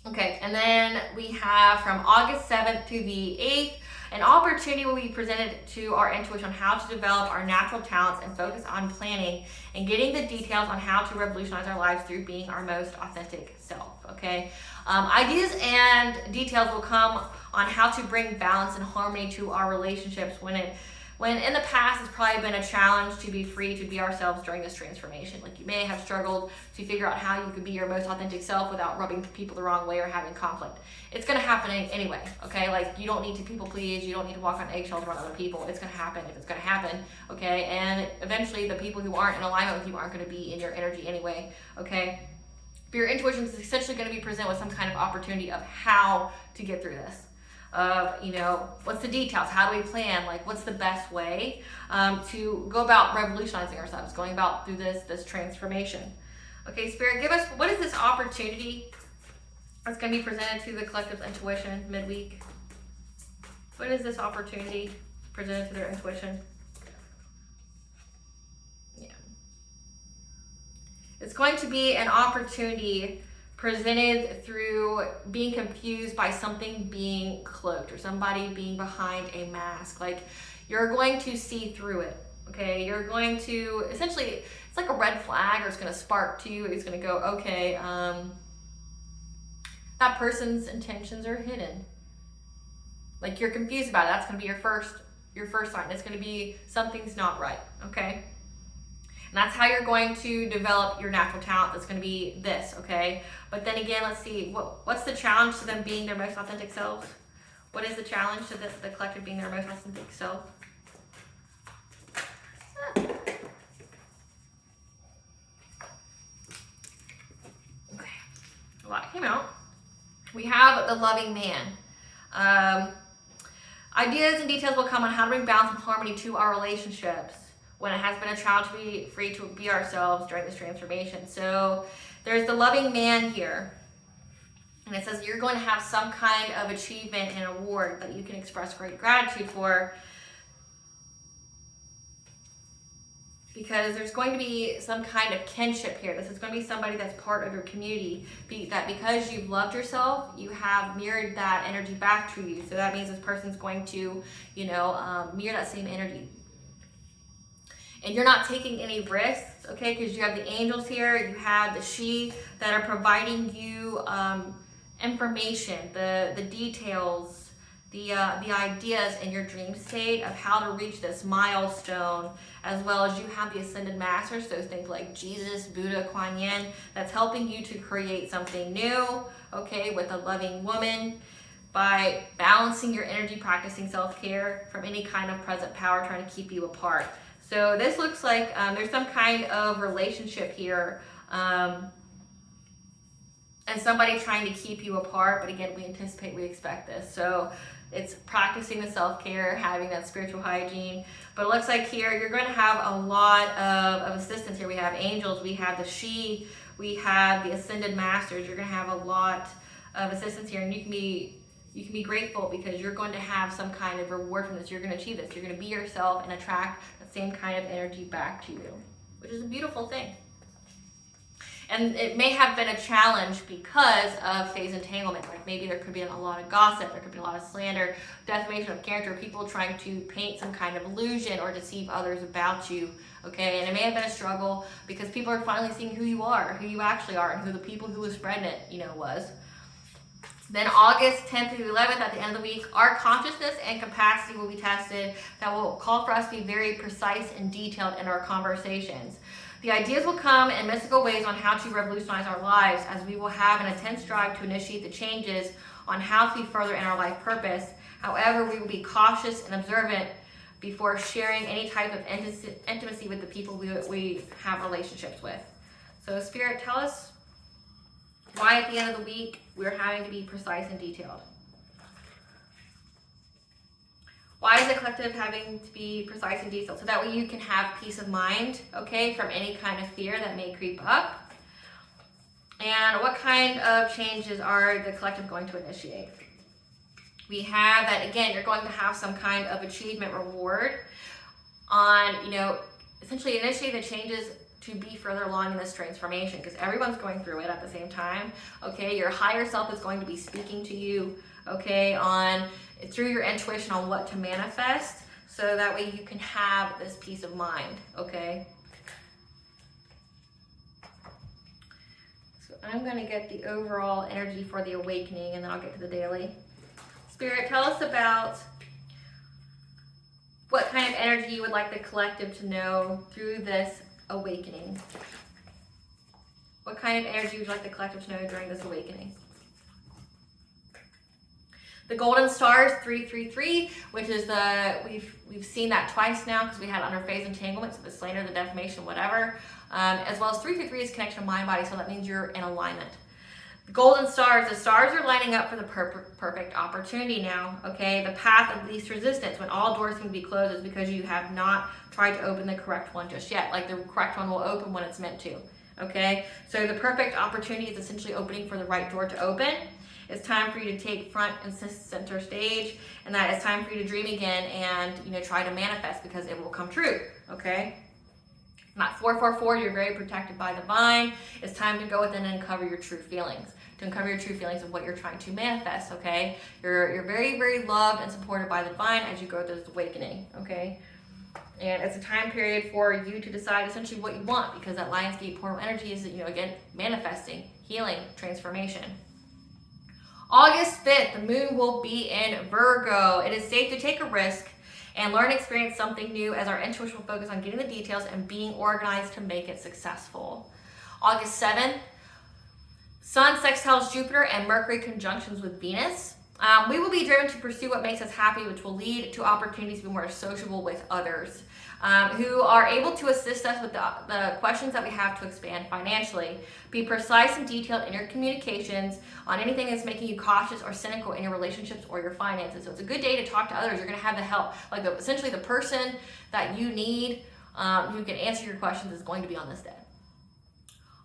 Okay, and then we have from August 7th to the 8th, an opportunity will be presented to our intuition on how to develop our natural talents and focus on planning and getting the details on how to revolutionize our lives through being our most authentic self, okay? Ideas and details will come on how to bring balance and harmony to our relationships when in the past it's probably been a challenge to be free to be ourselves during this transformation. Like, you may have struggled to figure out how you could be your most authentic self without rubbing people the wrong way or having conflict. It's going to happen anyway, okay? Like, you don't need to people please, you don't need to walk on eggshells around other people. It's going to happen if it's going to happen, okay? And eventually the people who aren't in alignment with you aren't going to be in your energy anyway, okay? But your intuition is essentially going to be presented with some kind of opportunity of how to get through this. What's the details? How do we plan? Like, what's the best way to go about revolutionizing ourselves, going about through this transformation? Okay, Spirit, give us, what is this opportunity that's going to be presented to the collective's intuition midweek? What is this opportunity presented to their intuition? Yeah. It's going to be an opportunity presented through being confused by something being cloaked or somebody being behind a mask. Like, you're going to see through it, okay? You're going to, essentially, it's like a red flag, or it's going to spark to you. It's going to go, okay, that person's intentions are hidden. Like, you're confused about it. That's going to be your first sign. It's going to be something's not right, okay? And that's how you're going to develop your natural talent. That's going to be this, okay? But then again, let's see, what's the challenge to them being their most authentic selves? What is the challenge to the collective being their most authentic self? Okay, a lot came out. We have the loving man. Ideas and details will come on how to bring balance and harmony to our relationships when it has been a challenge to be free to be ourselves during this transformation. So there's the loving man here. And it says you're going to have some kind of achievement and award that you can express great gratitude for, because there's going to be some kind of kinship here. This is going to be somebody that's part of your community, that because you've loved yourself, you have mirrored that energy back to you. So that means this person's going to, mirror that same energy. And you're not taking any risks, okay? Because you have the angels here, you have the she that are providing you information, the details, the ideas in your dream state of how to reach this milestone, as well as you have the ascended masters, those things like Jesus, Buddha, Kuan Yin, that's helping you to create something new, okay, with a loving woman, by balancing your energy, practicing self-care from any kind of present power trying to keep you apart. So this looks like there's some kind of relationship here, and somebody trying to keep you apart. But again, we expect this. So it's practicing the self-care, having that spiritual hygiene. But it looks like here you're going to have a lot of assistance here. We have angels, we have the she, we have the ascended masters. You're going to have a lot of assistance here, and you can be grateful because you're going to have some kind of reward from this. You're going to achieve this. You're going to be yourself and attract the same kind of energy back to you, which is a beautiful thing. And it may have been a challenge because of phase entanglement. Like, maybe there could be a lot of gossip, there could be a lot of slander, defamation of character, people trying to paint some kind of illusion or deceive others about you, okay? And it may have been a struggle because people are finally seeing who you are, who you actually are, and who the people who was spreading it, was. Then August 10th through 11th, at the end of the week, our consciousness and capacity will be tested. That will call for us to be very precise and detailed in our conversations. The ideas will come in mystical ways on how to revolutionize our lives, as we will have an intense drive to initiate the changes on how to be further in our life purpose. However, we will be cautious and observant before sharing any type of intimacy with the people we have relationships with. So Spirit, tell us why at the end of the week we're having to be precise and detailed. Why is the collective having to be precise and detailed? So that way you can have peace of mind, okay, from any kind of fear that may creep up. And what kind of changes are the collective going to initiate? We have that, again, you're going to have some kind of achievement reward on, essentially initiate the changes to be further along in this transformation, because everyone's going through it at the same time, okay? Your higher self is going to be speaking to you, okay, through your intuition on what to manifest, so that way you can have this peace of mind, okay? So I'm going to get the overall energy for the awakening, and then I'll get to the daily. Spirit, tell us about what kind of energy you would like the collective to know through this awakening. What kind of energy would you like the collective to know during this awakening? The golden stars, 333, which is we've seen that twice now because we had under phase entanglement, so the slander, the defamation, whatever. As well as 333 is connection to mind body, so that means you're in alignment. The golden stars, the stars are lining up for the perfect opportunity now, okay? The path of least resistance, when all doors can be closed, is because you have not tried to open the correct one just yet. Like the correct one will open when it's meant to, okay? So the perfect opportunity is essentially opening for the right door to open. It's time for you to take front and center stage, and that it's time for you to dream again and, you know, try to manifest because it will come true, okay? Not 444, you're very protected by the divine. It's time to go within and uncover your true feelings. To uncover your true feelings of what you're trying to manifest, okay? You're very, very loved and supported by the divine as you go through this awakening, okay? And it's a time period for you to decide essentially what you want, because that Lionsgate portal energy is, you know, again, manifesting, healing, transformation. August 5th, the moon will be in Virgo. It is safe to take a risk and learn and experience something new, as our intuition will focus on getting the details and being organized to make it successful. August 7th, Sun sextiles Jupiter and Mercury conjunctions with Venus. We will be driven to pursue what makes us happy, which will lead to opportunities to be more sociable with others, who are able to assist us with the questions that we have to expand financially. Be precise and detailed in your communications on anything that's making you cautious or cynical in your relationships or your finances. So it's a good day to talk to others. You're going to have the help. Like essentially the person that you need who can answer your questions is going to be on this day.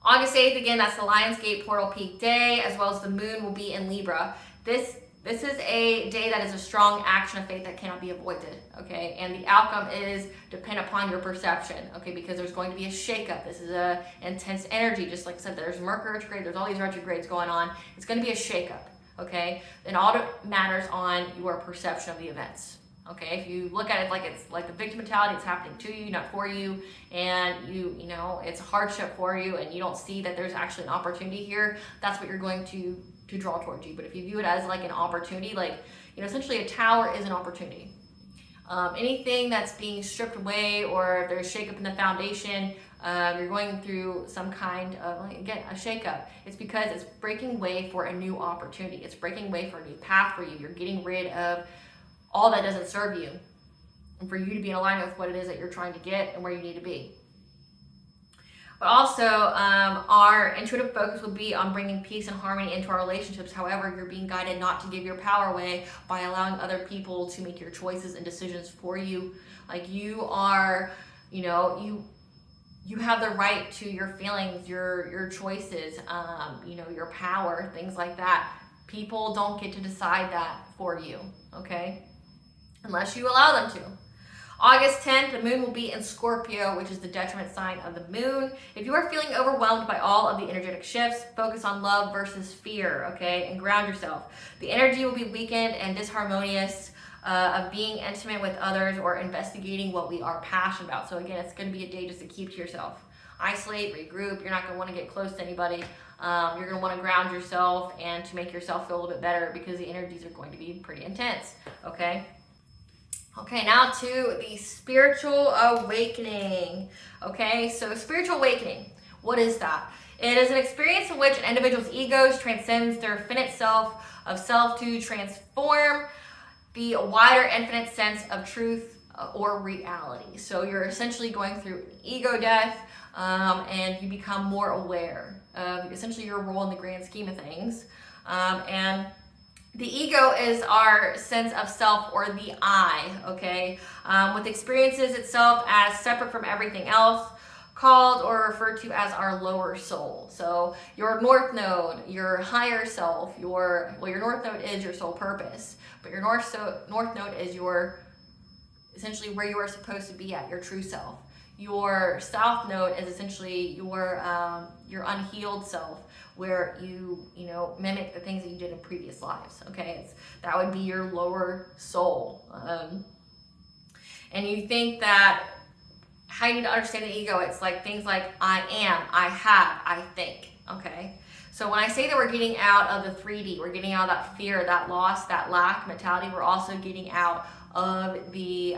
August 8th, again, that's the Lionsgate portal peak day, as well as the moon will be in Libra. This is a day that is a strong action of faith that cannot be avoided, okay? And the outcome is dependent upon your perception, okay? Because there's going to be a shakeup. This is a intense energy. Just like I said, there's Mercury retrograde, there's all these retrogrades going on. It's going to be a shakeup, okay? And all that matters on your perception of the events, okay? If you look at it like it's like the victim mentality, it's happening to you, not for you, and you know, it's a hardship for you, and you don't see that there's actually an opportunity here, that's what you're going to draw towards you. But if you view it as like an opportunity, like, you know, essentially a tower is an opportunity. Anything that's being stripped away, or if there's shakeup in the foundation, you're going through some kind of, like, again, a shakeup. It's because it's breaking way for a new opportunity. It's breaking way for a new path for you. You're getting rid of all that doesn't serve you, and for you to be in alignment with what it is that you're trying to get and where you need to be. But also, our intuitive focus will be on bringing peace and harmony into our relationships. However, you're being guided not to give your power away by allowing other people to make your choices and decisions for you. Like, you are, you know, you have the right to your feelings, your choices, you know, your power, things like that. People don't get to decide that for you, okay? Unless you allow them to. August 10th, the moon will be in Scorpio, which is the detriment sign of the moon. If you are feeling overwhelmed by all of the energetic shifts, focus on love versus fear, okay? And ground yourself. The energy will be weakened and disharmonious of being intimate with others or investigating what we are passionate about. So again, it's going to be a day just to keep to yourself. Isolate, regroup. You're not going to want to get close to anybody. You're going to want to ground yourself and to make yourself feel a little bit better, because the energies are going to be pretty intense, okay? Okay, now to the spiritual awakening. Okay, so spiritual awakening, what is that? It is an experience in which an individual's ego transcends their finite self to transform the wider infinite sense of truth or reality. So you're essentially going through ego death, and you become more aware of essentially your role in the grand scheme of things. And the ego is our sense of self, or the I, okay? With experiences itself as separate from everything else, called or referred to as our lower soul. So your north node, your higher self, your north node is your soul purpose, but your north node is your, essentially where you are supposed to be at, your true self. Your south node is essentially your unhealed self, where you know, mimic the things that you did in previous lives, okay? That would be your lower soul. And you think that, how you need to understand the ego, it's like things like I am, I have, I think, okay? So when I say that we're getting out of the 3D, we're getting out of that fear, that loss, that lack mentality, we're also getting out of the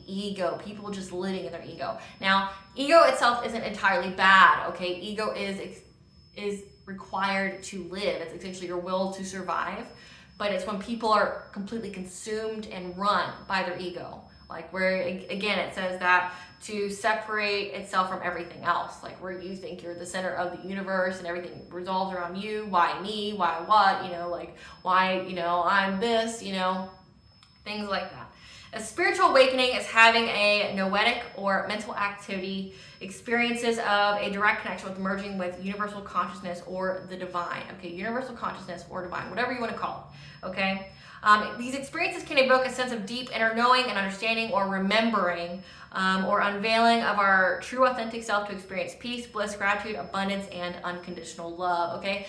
ego, people just living in their ego. Now, ego itself isn't entirely bad, okay? Ego is required to live. It's essentially your will to survive, but it's when people are completely consumed and run by their ego. Like where, again, it says that to separate itself from everything else, like where you think you're the center of the universe and everything revolves around you. Why me? Why what? Like why, I'm this, things like that. A spiritual awakening is having a noetic or mental activity, experiences of a direct connection with merging with universal consciousness or the divine. Okay, universal consciousness or divine, whatever you want to call it. Okay. These experiences can evoke a sense of deep inner knowing and understanding or remembering or unveiling of our true authentic self to experience peace, bliss, gratitude, abundance, and unconditional love. Okay,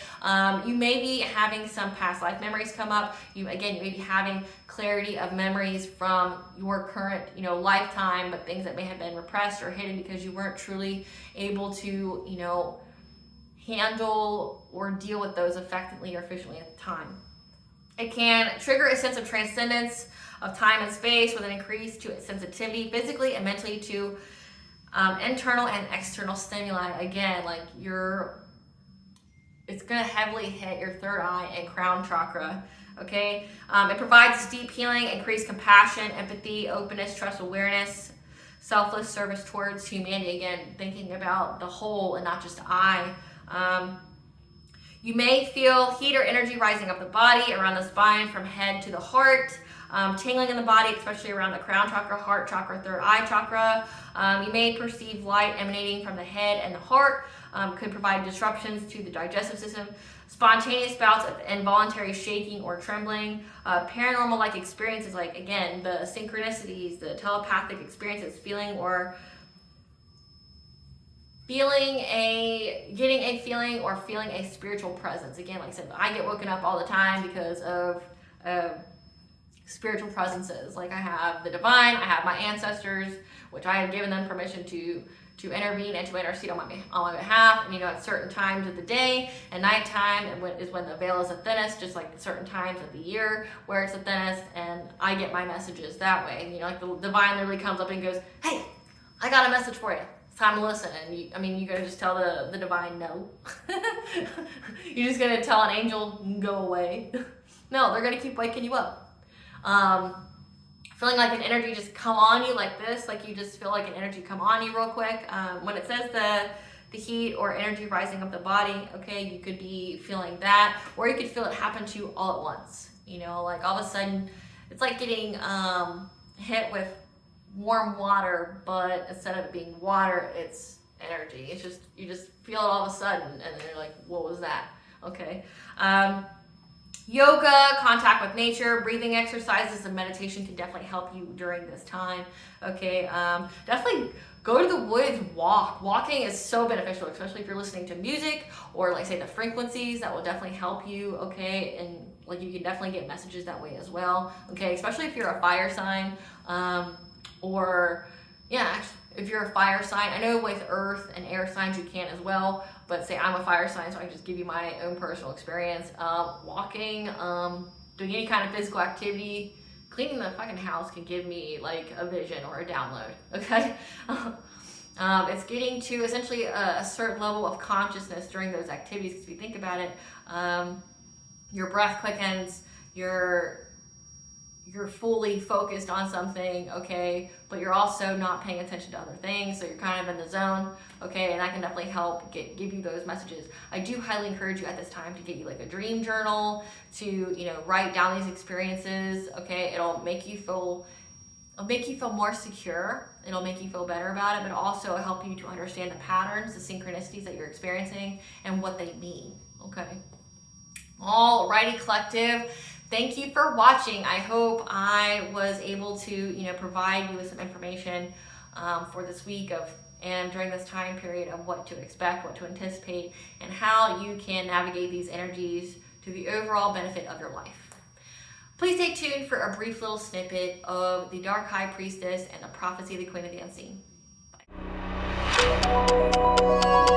you may be having some past life memories come up. You may be having clarity of memories from your current lifetime, but things that may have been repressed or hidden because you weren't truly able to handle or deal with those effectively or efficiently at the time. It can trigger a sense of transcendence of time and space with an increase to its sensitivity physically and mentally to internal and external stimuli. Again, like it's going to heavily hit your third eye and crown chakra. Okay, it provides deep healing, increased compassion, empathy, openness, trust, awareness, selfless service towards humanity. Again, thinking about the whole and not just I. You may feel heat or energy rising up the body, around the spine, from head to the heart, tingling in the body, especially around the crown chakra, heart chakra, third eye chakra. You may perceive light emanating from the head and the heart, could provide disruptions to the digestive system, spontaneous bouts of involuntary shaking or trembling, paranormal-like experiences like, again, the synchronicities, the telepathic experiences, getting a feeling or feeling a spiritual presence. Again, like I said, I get woken up all the time because of spiritual presences. Like I have the divine, I have my ancestors, which I have given them permission to intervene and to intercede on my behalf. And at certain times of the day and nighttime is when the veil is the thinnest, just like certain times of the year where it's the thinnest, and I get my messages that way. Like the divine literally comes up and goes, "Hey, I got a message for you. It's time to listen." And you're gonna just tell the divine no. You're just gonna tell an angel go away. No, they're gonna keep waking you up. Feeling like an energy just come on you like this, like you just feel like an energy come on you real quick. When it says the heat or energy rising up the body, okay, you could be feeling that, or you could feel it happen to you all at once. Like all of a sudden, it's like getting hit with warm water, but instead of it being water, it's energy. It's just, you just feel it all of a sudden, and then you're like, what was that? Okay. Yoga, contact with nature, breathing exercises, and meditation can definitely help you during this time. Okay. Definitely go to the woods, walk. Walking is so beneficial, especially if you're listening to music or like say the frequencies, that will definitely help you. Okay. And like you can definitely get messages that way as well. Okay. Especially if you're a fire sign, if you're a fire sign. I know with earth and air signs you can as well, but say I'm a fire sign, so I can just give you my own personal experience. Walking, doing any kind of physical activity, cleaning the fucking house can give me like a vision or a download. Okay. It's getting to essentially a certain level of consciousness during those activities, because if you think about it, your breath quickens, you're fully focused on something, okay, but you're also not paying attention to other things, so you're kind of in the zone, okay, and that can definitely help give you those messages. I do highly encourage you at this time to get you like a dream journal, to write down these experiences, okay. It'll make you feel more secure, it'll make you feel better about it, but also help you to understand the patterns, the synchronicities that you're experiencing and what they mean, okay. Alrighty, collective. Thank you for watching. I hope I was able to, provide you with some information for this week and during this time period of what to expect, what to anticipate, and how you can navigate these energies to the overall benefit of your life. Please stay tuned for a brief little snippet of the Dark High Priestess and the Prophecy of the Queen of the Unseen. Bye.